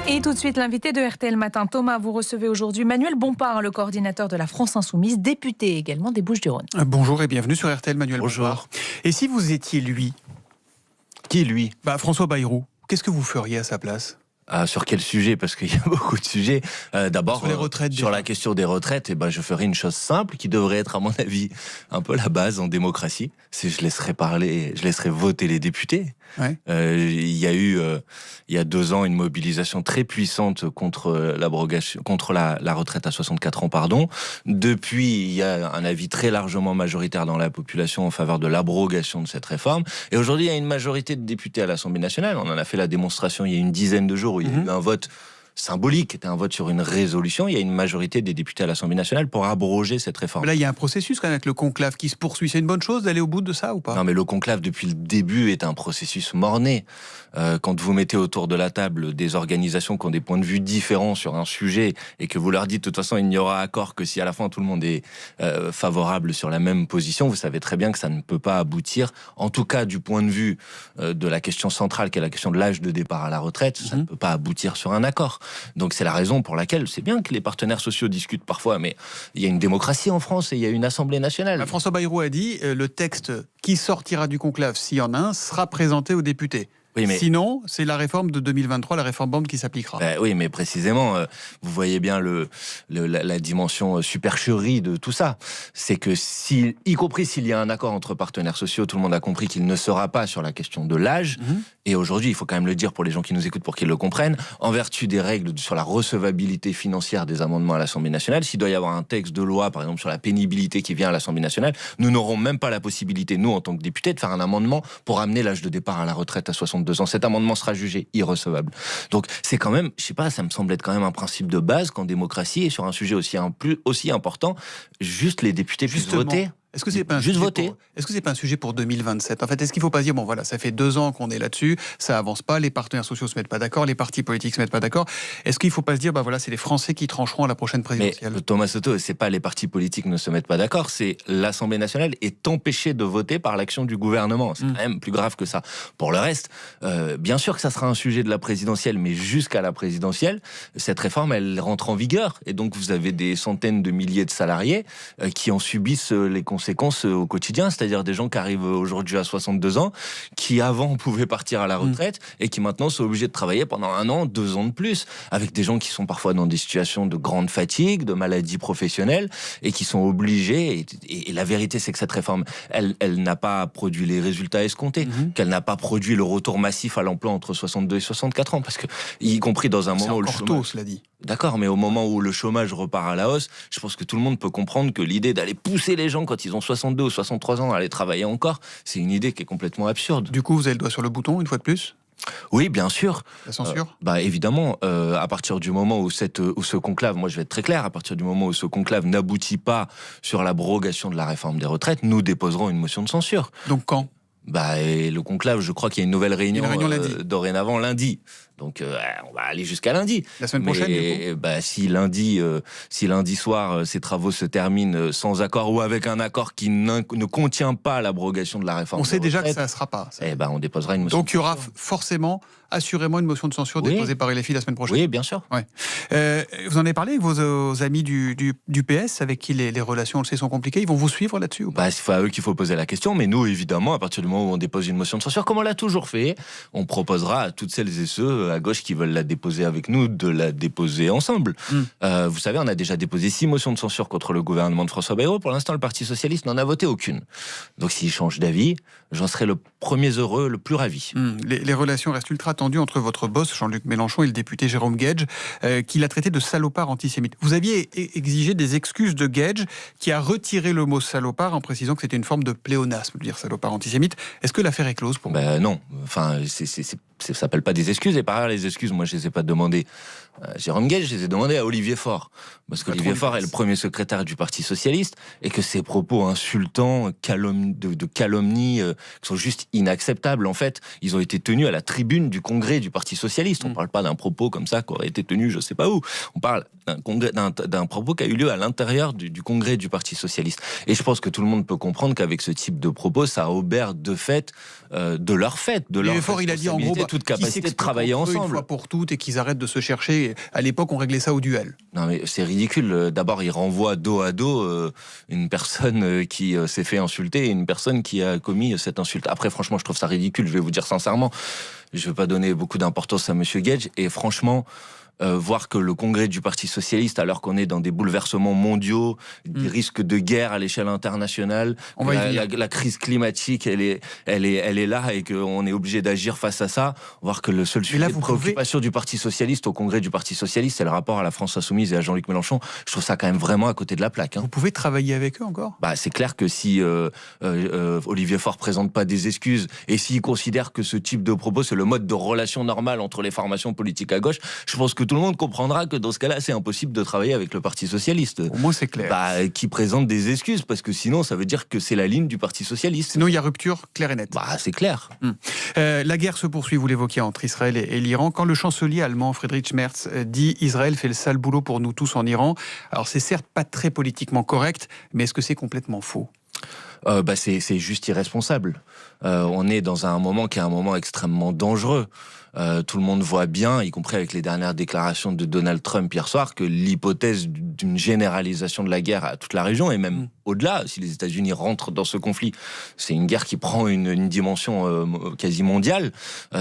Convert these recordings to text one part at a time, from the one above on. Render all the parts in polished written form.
Et tout de suite, l'invité de RTL Matin. Thomas, vous recevez aujourd'hui Manuel Bompard, le coordinateur de la France Insoumise, député également des Bouches-du-Rhône. Bonjour et bienvenue sur RTL, Manuel Bonjour. Bompard. Et si vous étiez lui? Qui, lui? François Bayrou. Qu'est-ce que vous feriez à sa place? Sur quel sujet? Parce qu'il y a beaucoup de sujets. D'abord, sur les retraites, sur la question des retraites, je ferai une chose simple qui devrait être, à mon avis, un peu la base en démocratie. C'est je laisserai voter les députés. Ouais. Il y a eu, il y a 2 ans, une mobilisation très puissante contre l'abrogation, contre la retraite à 64 ans, pardon. Depuis, il y a un avis très largement majoritaire dans la population en faveur de l'abrogation de cette réforme. Et aujourd'hui, il y a une majorité de députés à l'Assemblée nationale. On en a fait la démonstration il y a une dizaine de jours où il y a eu un vote symbolique, c'était un vote sur une résolution. Il y a une majorité des députés à l'Assemblée nationale pour abroger cette réforme. Mais là, il y a un processus quand même avec le conclave qui se poursuit. C'est une bonne chose d'aller au bout de ça ou pas? Non, mais le conclave, depuis le début, est un processus mort-né. Quand vous mettez autour de la table des organisations qui ont des points de vue différents sur un sujet et que vous leur dites de toute façon il n'y aura accord que si à la fin tout le monde est favorable sur la même position, vous savez très bien que ça ne peut pas aboutir. En tout cas, du point de vue de la question centrale, qui est la question de l'âge de départ à la retraite, ça ne peut pas aboutir sur un accord. Donc c'est la raison pour laquelle c'est bien que les partenaires sociaux discutent parfois, mais il y a une démocratie en France et il y a une Assemblée nationale. François Bayrou a dit le texte qui sortira du conclave, s'il y en a un, sera présenté aux députés. Oui, mais... Sinon, c'est la réforme de 2023, la réforme Borne qui s'appliquera. Oui, mais précisément, vous voyez bien la dimension supercherie de tout ça. C'est que, y compris s'il y a un accord entre partenaires sociaux, tout le monde a compris qu'il ne sera pas sur la question de l'âge. Et aujourd'hui, il faut quand même le dire pour les gens qui nous écoutent, pour qu'ils le comprennent, en vertu des règles sur la recevabilité financière des amendements à l'Assemblée nationale, s'il doit y avoir un texte de loi, par exemple, sur la pénibilité qui vient à l'Assemblée nationale, nous n'aurons même pas la possibilité, nous, en tant que députés, de faire un amendement pour amener l'âge de départ à la retraite à 62 ans. Cet amendement sera jugé irrecevable. Donc c'est quand même, je sais pas, ça me semble être quand même un principe de base qu'en démocratie et sur un sujet aussi important, juste les députés puissent voter. Est-ce que c'est pas un sujet pour 2027? En fait, est-ce qu'il ne faut pas dire, bon voilà, ça fait 2 ans qu'on est là-dessus, ça avance pas, les partenaires sociaux se mettent pas d'accord, les partis politiques se mettent pas d'accord. Est-ce qu'il ne faut pas se dire, voilà, c'est les Français qui trancheront à la prochaine présidentielle? Mais Thomas Soto, c'est pas les partis politiques ne se mettent pas d'accord, c'est l'Assemblée nationale est empêchée de voter par l'action du gouvernement. C'est quand même plus grave que ça. Pour le reste, bien sûr que ça sera un sujet de la présidentielle, mais jusqu'à la présidentielle, cette réforme, elle rentre en vigueur. Et donc, vous avez des centaines de milliers de salariés qui en subissent les conséquences au quotidien, c'est-à-dire des gens qui arrivent aujourd'hui à 62 ans, qui avant pouvaient partir à la retraite et qui maintenant sont obligés de travailler pendant 1 an, 2 ans de plus, avec des gens qui sont parfois dans des situations de grande fatigue, de maladies professionnelles et qui sont obligés, et la vérité c'est que cette réforme, elle n'a pas produit les résultats escomptés, qu'elle n'a pas produit le retour massif à l'emploi entre 62 et 64 ans, parce que, y compris dans un moment où le chômage... cela dit. D'accord, mais au moment où le chômage repart à la hausse, je pense que tout le monde peut comprendre que l'idée d'aller pousser les gens quand ils ont 62 ou 63 ans à aller travailler encore, c'est une idée qui est complètement absurde. Du coup, vous avez le doigt sur le bouton, une fois de plus? Oui, bien sûr. La censure? Évidemment, à partir du moment où ce conclave, moi je vais être très clair, à partir du moment où ce conclave n'aboutit pas sur l'abrogation de la réforme des retraites, nous déposerons une motion de censure. Donc quand? Et le conclave, je crois qu'il y a une nouvelle réunion, lundi. Dorénavant lundi. Donc on va aller jusqu'à lundi. La semaine prochaine, du coup. Si lundi soir ces travaux se terminent sans accord ou avec un accord qui ne contient pas l'abrogation de la réforme. On sait déjà que ça ne sera pas. On déposera une motion. Donc il y aura assurément une motion de censure déposée par LFI la semaine prochaine. Oui, bien sûr. Ouais. Vous en avez parlé avec vos amis du PS, avec qui les relations, on le sait, sont compliquées. Ils vont vous suivre là-dessus ou pas? C'est à eux qu'il faut poser la question. Mais nous, évidemment, à partir du moment où on dépose une motion de censure, comme on l'a toujours fait, on proposera à toutes celles et ceux à gauche qui veulent la déposer avec nous de la déposer ensemble. Vous savez, on a déjà déposé 6 motions de censure contre le gouvernement de François Bayrou. Pour l'instant, le Parti Socialiste n'en a voté aucune. Donc s'il change d'avis, j'en serai le premier heureux, le plus ravi. Les relations restent ultra tendues entre votre boss, Jean-Luc Mélenchon, et le député Jérôme Guedj, qui l'a traité de salopard antisémite. Vous aviez exigé des excuses de Guedj, qui a retiré le mot salopard en précisant que c'était une forme de pléonasme de dire salopard antisémite. Est-ce que l'affaire est close pour vous? Non. Enfin, ça s'appelle pas des excuses. Et par ailleurs, les excuses, moi, je les ai pas demandées à Jérôme Guedj, je les ai demandées à Olivier Faure. Parce qu'Olivier Faure est le premier secrétaire du Parti Socialiste et que ses propos insultants, de calomnie, qui sont juste inacceptables. En fait, ils ont été tenus à la tribune du congrès du Parti Socialiste. On parle pas d'un propos comme ça qui aurait été tenu je sais pas où. On parle d'un propos qui a eu lieu à l'intérieur du congrès du Parti socialiste. Et je pense que tout le monde peut comprendre qu'avec ce type de propos, ça obère de fait de leur fait, de leur fort, il a dit en gros, toute capacité de travailler ensemble. Une fois pour toutes et qu'ils arrêtent de se chercher. À l'époque, on réglait ça au duel. Non mais c'est ridicule. D'abord, il renvoie dos à dos une personne qui s'est fait insulter et une personne qui a commis cette insulte. Après, franchement, je trouve ça ridicule. Je vais vous dire sincèrement, je ne vais pas donner beaucoup d'importance à Monsieur Gage. Et franchement, voir que le congrès du Parti socialiste, alors qu'on est dans des bouleversements mondiaux, des risques de guerre à l'échelle internationale, la crise climatique, elle est là et qu'on est obligé d'agir face à ça. Voir que le seul sujet de préoccupation du Parti socialiste au congrès du Parti socialiste, c'est le rapport à la France insoumise et à Jean-Luc Mélenchon. Je trouve ça quand même vraiment à côté de la plaque. Vous pouvez travailler avec eux encore ? C'est clair que si Olivier Faure présente pas des excuses et s'il considère que ce type de propos, c'est le mode de relation normale entre les formations politiques à gauche, je pense que tout le monde comprendra que dans ce cas-là, c'est impossible de travailler avec le Parti socialiste. Au moins, c'est clair. Qui présente des excuses, parce que sinon, ça veut dire que c'est la ligne du Parti socialiste. Sinon, il y a rupture claire et nette. C'est clair. La guerre se poursuit, vous l'évoquiez, entre Israël et l'Iran. Quand le chancelier allemand Friedrich Merz dit « Israël fait le sale boulot pour nous tous en Iran », alors c'est certes pas très politiquement correct, mais est-ce que c'est complètement faux ? C'est juste irresponsable. On est dans un moment qui est un moment extrêmement dangereux. Tout le monde voit bien, y compris avec les dernières déclarations de Donald Trump hier soir, que l'hypothèse d'une généralisation de la guerre à toute la région, et même au-delà, si les États-Unis rentrent dans ce conflit, c'est une guerre qui prend une dimension quasi mondiale.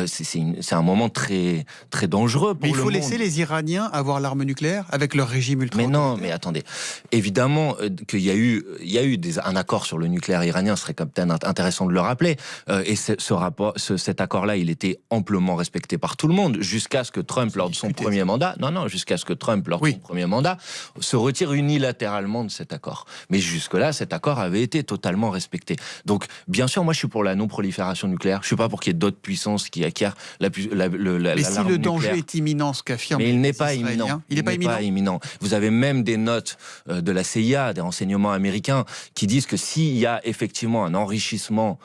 C'est un moment très, très dangereux pour le monde. Mais il faut laisser les Iraniens avoir l'arme nucléaire avec leur régime ultra. Mais non, mais attendez. Évidemment qu'il y a eu un accord sur le nucléaire iranien, ce serait quand même intéressant de le rappeler. Et cet accord-là, il était amplement respecté par tout le monde, jusqu'à ce que Trump, lors de son premier mandat, jusqu'à ce que Trump, lors de son premier mandat, se retire unilatéralement de cet accord. Mais jusque-là, cet accord avait été totalement respecté. Donc, bien sûr, moi, je suis pour la non-prolifération nucléaire. Je suis pas pour qu'il y ait d'autres puissances qui acquièrent mais si le danger est imminent, ce qu'affirme mais il n'est pas imminent. Il n'est pas imminent. Vous avez même des notes de la CIA, des renseignements américains, qui disent que s'il y a effectivement un enrichissement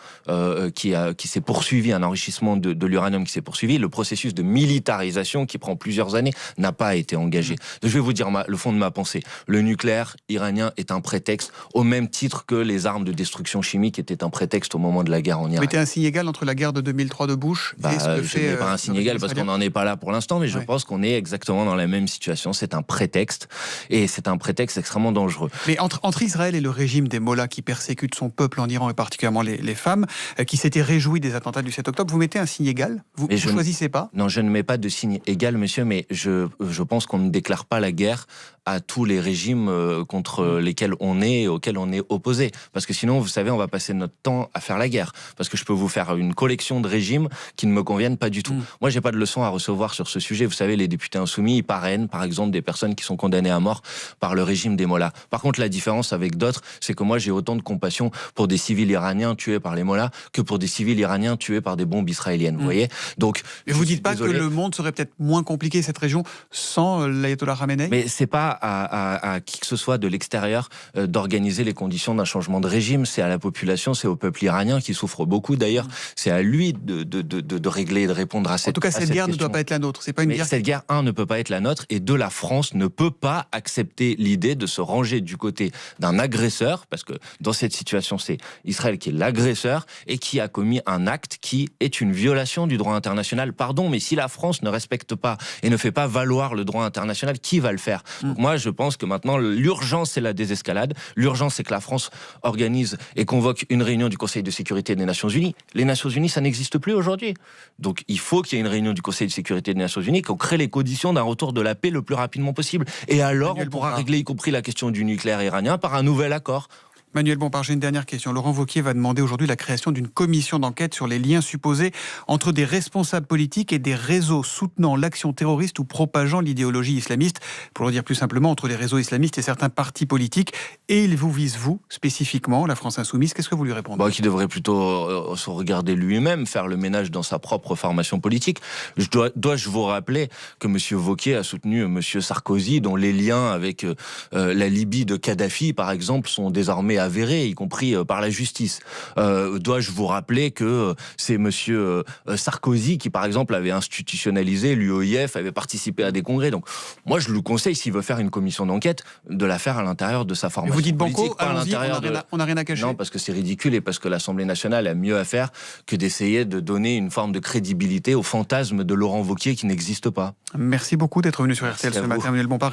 qui s'est poursuivi, un enrichissement de l'uranium qui s'est poursuivi, le processus de militarisation qui prend plusieurs années n'a pas été engagé. Je vais vous dire le fond de ma pensée. Le nucléaire iranien est un prétexte, au même titre que les armes de destruction chimique étaient un prétexte au moment de la guerre en Irak. Vous mettez un signe égal entre la guerre de 2003 de Bush et ce que fait... Je n'ai pas un signe égal parce qu'on n'en est pas là pour l'instant, mais je pense qu'on est exactement dans la même situation. C'est un prétexte, et c'est un prétexte extrêmement dangereux. Mais entre Israël et le régime des mollahs qui persécutent son peuple en Iran, et particulièrement les femmes, qui s'étaient réjouis des attentats du 7 octobre, vous mettez un signe égal ? Vous choisissez pas ? Non, je ne mets pas de signe égal, monsieur, mais je pense qu'on ne déclare pas la guerre à tous les régimes contre lesquels on est et auxquels on est opposé. Parce que sinon, vous savez, on va passer notre temps à faire la guerre. Parce que je peux vous faire une collection de régimes qui ne me conviennent pas du tout. Moi, j'ai pas de leçon à recevoir sur ce sujet. Vous savez, les députés insoumis, ils parrainent, par exemple, des personnes qui sont condamnées à mort par le régime des mollahs. Par contre, la différence avec d'autres, c'est que moi, j'ai autant de compassion pour des civils iraniens tués par les mollahs que pour des civils iraniens tués par des bombes israéliennes. Vous voyez ? Donc, et vous dites pas que le monde serait peut-être moins compliqué, cette région, sans l'ayatollah Khamenei ? Mais c'est pas à qui que ce soit de l'extérieur d'organiser les conditions d'un changement de régime. C'est à la population, c'est au peuple iranien qui souffre beaucoup d'ailleurs. C'est à lui de régler et de répondre à cette question. En tout cas, cette guerre ne doit pas être la nôtre. C'est pas une guerre. Cette guerre, ne peut pas être la nôtre, et la France ne peut pas accepter l'idée de se ranger du côté d'un agresseur, parce que dans cette situation, c'est Israël qui est l'agresseur et qui a commis un acte qui est une violation du droit international. Pardon, mais si la France ne respecte pas et ne fait pas valoir le droit international, qui va le faire ? Donc moi, je pense que maintenant, l'urgence, c'est la désescalade. L'urgence, c'est que la France organise et convoque une réunion du Conseil de sécurité des Nations Unies. Les Nations Unies, ça n'existe plus aujourd'hui. Donc il faut qu'il y ait une réunion du Conseil de sécurité des Nations Unies, qu'on crée les conditions d'un retour de la paix le plus rapidement possible. Et alors, on pourra régler, y compris la question du nucléaire iranien, par un nouvel accord. Manuel Bompard, j'ai une dernière question. Laurent Wauquiez va demander aujourd'hui la création d'une commission d'enquête sur les liens supposés entre des responsables politiques et des réseaux soutenant l'action terroriste ou propageant l'idéologie islamiste. Pour le dire plus simplement, entre les réseaux islamistes et certains partis politiques. Et il vous vise, vous, spécifiquement, la France Insoumise. Qu'est-ce que vous lui répondez ? Qui devrait plutôt se regarder lui-même, faire le ménage dans sa propre formation politique. Dois-je vous rappeler que M. Wauquiez a soutenu M. Sarkozy, dont les liens avec la Libye de Kadhafi, par exemple, sont désormais est avérée, y compris par la justice. Dois-je vous rappeler que c'est monsieur Sarkozy qui, par exemple, avait institutionnalisé l'UOIF, avait participé à des congrès. Donc, moi, je lui conseille, s'il veut faire une commission d'enquête, de la faire à l'intérieur de sa formation. Et vous dites politique, banco, pas à l'intérieur on n'a rien à cacher. Non, parce que c'est ridicule et parce que l'Assemblée nationale a mieux à faire que d'essayer de donner une forme de crédibilité au fantasme de Laurent Wauquiez qui n'existe pas. Merci beaucoup d'être venu sur RTL ce matin, Manuel Bompard.